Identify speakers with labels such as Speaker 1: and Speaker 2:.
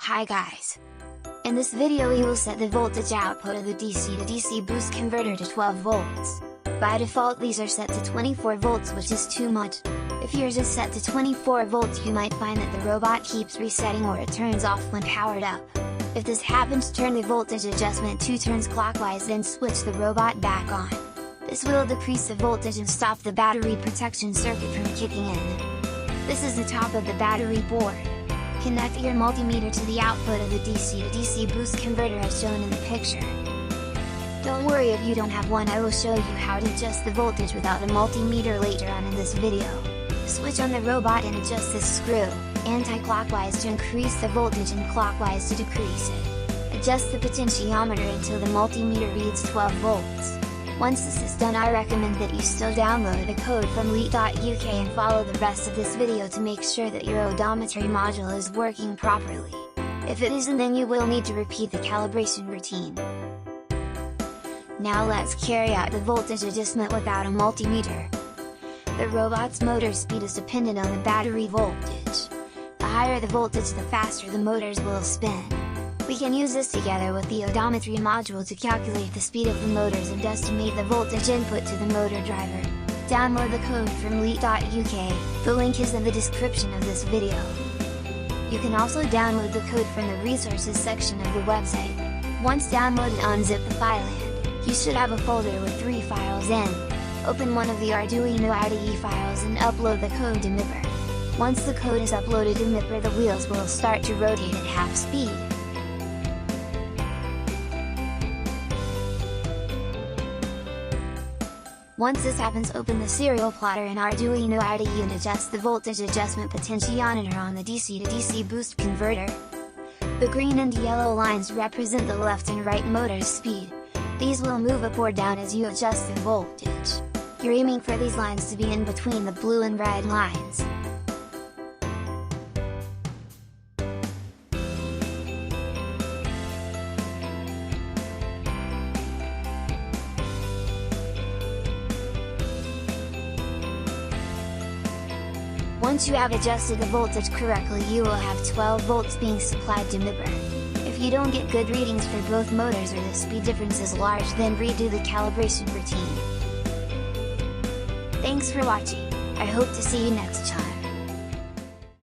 Speaker 1: Hi guys! In this video we will set the voltage output of the DC to DC boost converter to 12 volts. By default these are set to 24 volts, which is too much. If yours is set to 24 volts you might find that the robot keeps resetting or it turns off when powered up. If this happens, turn the voltage adjustment 2 turns clockwise, then switch the robot back on. This will decrease the voltage and stop the battery protection circuit from kicking in. This is the top of the battery board. Connect your multimeter to the output of the DC to DC boost converter as shown in the picture. Don't worry if you don't have one, I will show you how to adjust the voltage without a multimeter later on in this video. Switch on the robot and adjust this screw, anti-clockwise to increase the voltage and clockwise to decrease it. Adjust the potentiometer until the multimeter reads 12 volts. Once this is done, I recommend that you still download the code from leet.uk and follow the rest of this video to make sure that your odometry module is working properly. If it isn't, then you will need to repeat the calibration routine. Now let's carry out the voltage adjustment without a multimeter. The robot's motor speed is dependent on the battery voltage. The higher the voltage, the faster the motors will spin. We can use this together with the odometry module to calculate the speed of the motors and estimate the voltage input to the motor driver. Download the code from leet.uk, the link is in the description of this video. You can also download the code from the resources section of the website. Once downloaded, unzip the file and you should have a folder with 3 files in. Open one of the Arduino IDE files and upload the code to MIPR. Once the code is uploaded to MIPR, the wheels will start to rotate at half speed. Once this happens, open the serial plotter in Arduino IDE and adjust the voltage adjustment potentiometer on the DC to DC boost converter. The green and yellow lines represent the left and right motor's speed. These will move up or down as you adjust the voltage. You're aiming for these lines to be in between the blue and red lines. Once you have adjusted the voltage correctly, you will have 12 volts being supplied to MIPR. If you don't get good readings for both motors or the speed difference is large, then redo the calibration routine. Thanks for watching, I hope to see you next time.